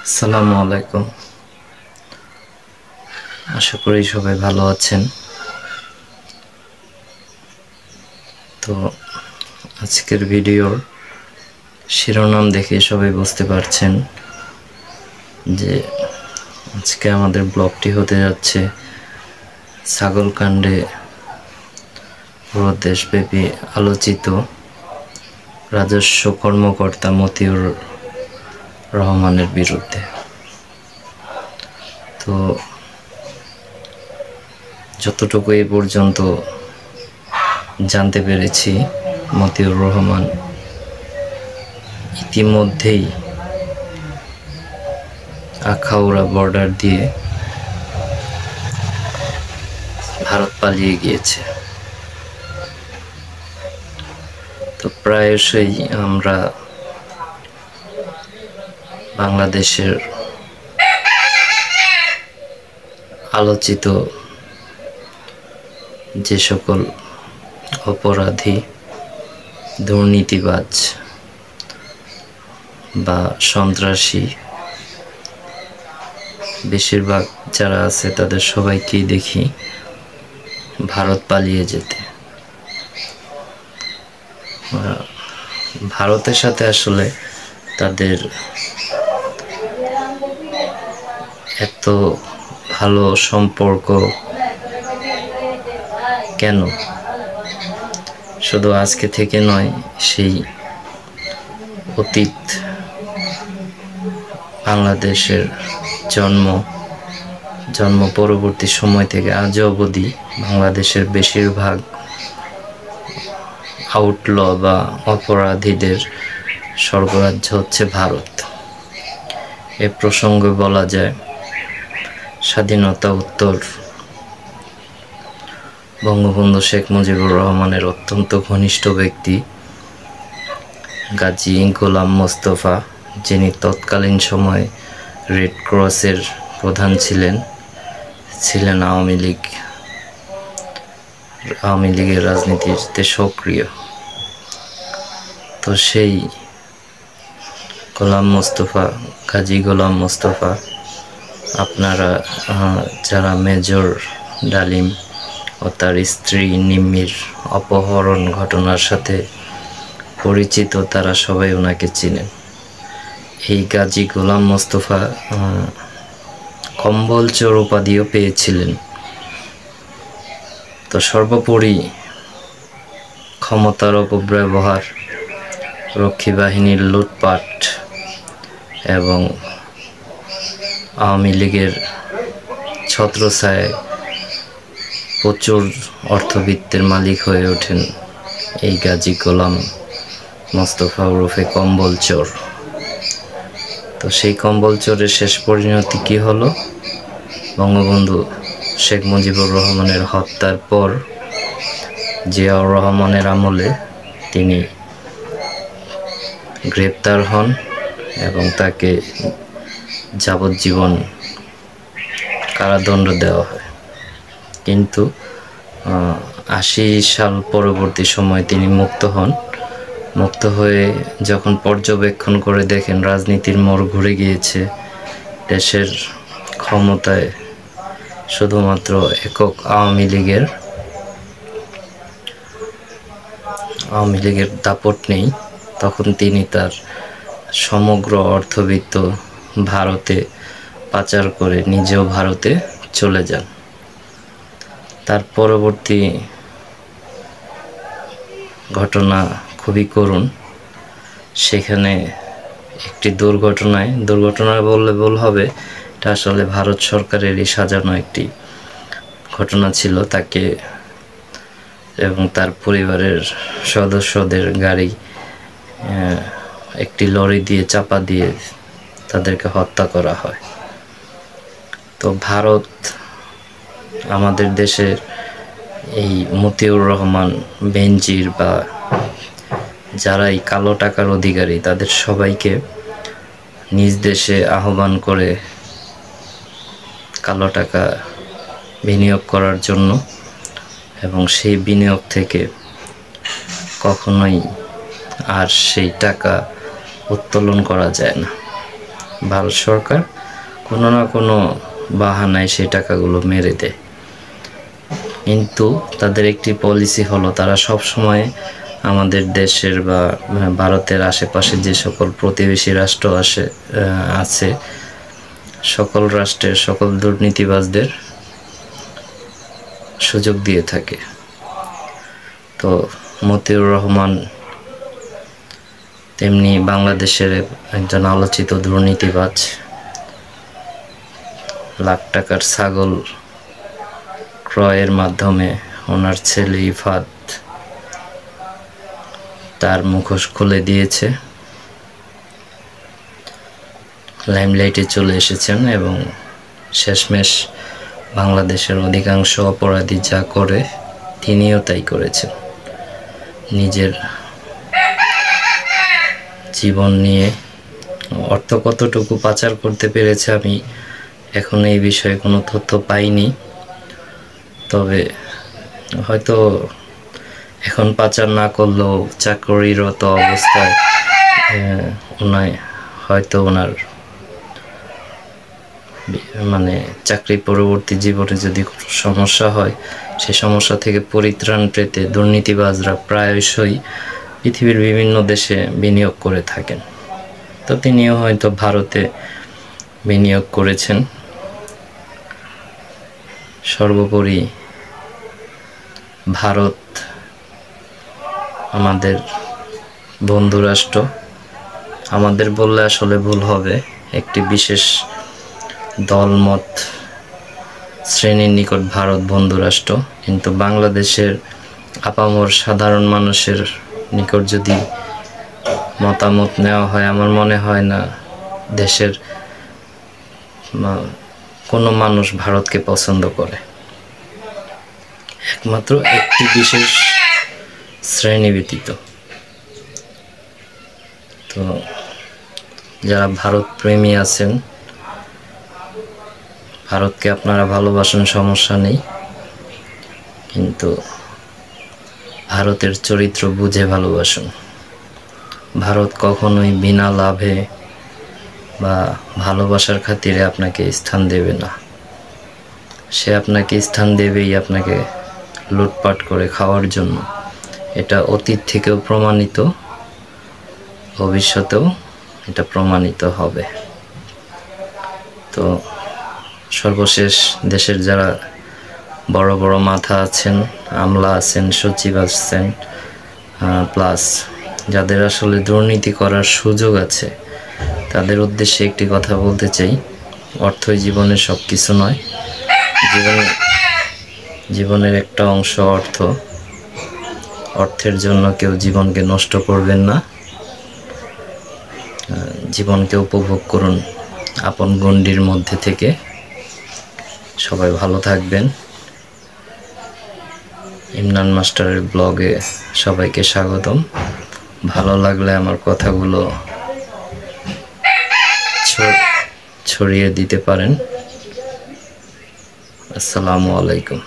আসসালামু আলাইকুম। আশা করি সবাই ভালো আছেন। তো আজকের ভিডিওর শিরোনাম দেখে সবাই বুঝতে পারছেন যে আজকে আমাদের ব্লগটি হতে যাচ্ছে ছাগলকাণ্ডে পুরো দেশব্যাপী আলোচিত রাজস্ব কর্মকর্তা মতিউর রহমানের বিরুদ্ধে। তো যতটুকু এ পর্যন্ত জানতে পেরেছি, মতিউর রহমান ইতিমধ্যেই আখাউড়া বর্ডার দিয়ে ভারত পালিয়ে গিয়েছে। তো প্রায়শই আমরা বাংলাদেশের আলোচিত যে সকল অপরাধী, দুর্নীতিবাজ বা সন্ত্রাসী বেশিরভাগ যারা আছে তাদের সবাইকেই দেখি ভারত পালিয়ে যেতে। ভারতের সাথে আসলে তাদের এত ভালো সম্পর্ক কেন? শুধু আজকে থেকে নয়, সেই অতীত বাংলাদেশের জন্ম পরবর্তী সময় থেকে আজ অবধি বাংলাদেশের বেশিরভাগ আউটল বা অপরাধীদের স্বর্গরাজ্য হচ্ছে ভারত। এ প্রসঙ্গে বলা যায়, স্বাধীনতা উত্তর বঙ্গবন্ধু শেখ মুজিবুর রহমানের অত্যন্ত ঘনিষ্ঠ ব্যক্তি গাজী গোলাম মোস্তফা, যিনি তৎকালীন সময়ে রেড ক্রসের প্রধান ছিলেন আওয়ামী লীগের রাজনীতিতে সক্রিয়। তো সেই গাজী গোলাম মোস্তফা, আপনারা যারা মেজর ডালিম ও তার স্ত্রী নিম্মির অপহরণ ঘটনার সাথে পরিচিত, তারা সবাই ওনাকে চিনেন। এই গাজী গোলাম মোস্তফা কম্বল চোর উপাধিও পেয়েছিলেন। তো সর্বোপরি ক্ষমতার অপব্যবহার, রক্ষী বাহিনীর লুটপাট এবং আওয়ামী লীগের ছত্রছায়ায় প্রচুর অর্থবিত্তের মালিক হয়ে ওঠেন এই গাজী গোলাম মোস্তফা ওরফে কম্বল চোর। তো সেই কম্বল চোরের শেষ পরিণতি কি হলো? বঙ্গবন্ধু শেখ মুজিবুর রহমানের হত্যার পর জিয়াউর রহমানের আমলে তিনি গ্রেপ্তার হন এবং তাকে যাবজ্জীবন কারাদণ্ড দেওয়া হয়। কিন্তু 80 সাল পরবর্তী সময় তিনি মুক্ত হন। মুক্ত হয়ে যখন পর্যবেক্ষণ করে দেখেন রাজনীতির মোড় ঘুরে গিয়েছে, দেশের ক্ষমতায় শুধুমাত্র একক আওয়ামী লীগের দাপট নেই, তখন তিনি তার সমগ্র অর্থবিত্ত ভারতে পাচার করে নিজেও ভারতে চলে যান। তার পরবর্তী ঘটনা খুবই করুণ। সেখানে একটি দুর্ঘটনা বললে ভুল হবে, এটা আসলে ভারত সরকারেরই সাজানো একটি ঘটনা ছিল। তাকে এবং তার পরিবারের সদস্যদের গাড়ি একটি লরি দিয়ে চাপা দিয়ে তাদেরকে হত্যা করা হয়। তো ভারত আমাদের দেশের এই মতিউর রহমান, বেনজির বা যারা এই কালো টাকার অধিকারী, তাদের সবাইকে নিজ দেশে আহ্বান করে কালো টাকা বিনিয়োগ করার জন্য, এবং সেই বিনিয়োগ থেকে কখনোই আর সেই টাকা উত্তোলন করা যায় না। ভারত সরকার কোনো না কোনো বাহানায় সেই টাকাগুলো মেরে দেয়। কিন্তু তাদের একটি পলিসি হলো তারা সব সময় আমাদের দেশের বা ভারতের আশেপাশে যে সকল প্রতিবেশী রাষ্ট্র আছে সকল রাষ্ট্রের সকল দুর্নীতিবাজদের সুযোগ দিয়ে থাকে। তো মতিউর রহমান তেমনি বাংলাদেশের একজন আলোচিত দুর্নীতিবাজ। লাখ টাকার ছাগল ক্রয়ের মাধ্যমে ওনার ছেলে ইফাত তার মুখোশ খুলে দিয়েছে, লাইমলাইটে চলে এসেছেন এবং শেষমেশ বাংলাদেশের অধিকাংশ অপরাধী যা করে তিনিও তাই করেছেন। নিজের জীবন নিয়ে অর্থ কতটুকু পাচার করতে পেরেছে আমি এখন এই বিষয়ে কোনো তথ্য পাইনি, তবে হয়তো এখন পাচার না করলেও চাকরিরত অবস্থায় হয়তো ওনার মানে চাকরি পরবর্তী জীবনে যদি কোনো সমস্যা হয় সে সমস্যা থেকে পরিত্রাণ পেতে দুর্নীতিবাজরা প্রায়শই পৃথিবীর বিভিন্ন দেশে বিনিয়োগ করে থাকেন। তো তিনিও হয়তো ভারতে বিনিয়োগ করেছেন। সর্বোপরি ভারত আমাদের বন্ধুরাষ্ট্র, আমাদের বললে আসলে ভুল হবে, একটি বিশেষ দলমত শ্রেণীর নিকট ভারত বন্ধুরাষ্ট্র। কিন্তু বাংলাদেশের আপামর সাধারণ মানুষের নিকট যদি মতামত নেওয়া হয় আমার মনে হয় না দেশের কোনো মানুষ ভারতকে পছন্দ করে, একমাত্র একটি বিশেষ শ্রেণী ব্যতীত। তো যারা ভারত প্রেমী আছেন ভারতকে আপনারা ভালোবাসেন, সমস্যা নেই, কিন্তু ভারতের চরিত্র বুঝে ভালোবাসুন। ভারত কখনোই বিনা লাভে বা ভালোবাসার খাতিরে আপনাকে স্থান দেবে না। সে আপনাকে স্থান দেবেই আপনাকে লুটপাট করে খাওয়ার জন্য। এটা অতীত থেকেও প্রমাণিত, ভবিষ্যতেও এটা প্রমাণিত হবে। তো সর্বশেষ দেশের যারা বড় বড় মাথা আছেন, আমলা আছেন, সচিব আছেন, প্লাস যাদের আসলে দুর্নীতি করার সুযোগ আছে তাদের উদ্দেশ্যে একটি কথা বলতে চাই, অর্থই জীবনের সব কিছু নয়। জীবনের একটা অংশ অর্থ, অর্থের জন্য কেউ জীবনকে নষ্ট করবেন না। জীবনকে উপভোগ করুন আপন গণ্ডির মধ্যে থেকে। সবাই ভালো থাকবেন। ইমরান মাস্টারের ব্লগে সবাইকে স্বাগতম। ভালো লাগলে আমার কথাগুলো ছড়িয়ে দিতে পারেন। আসসালামু আলাইকুম।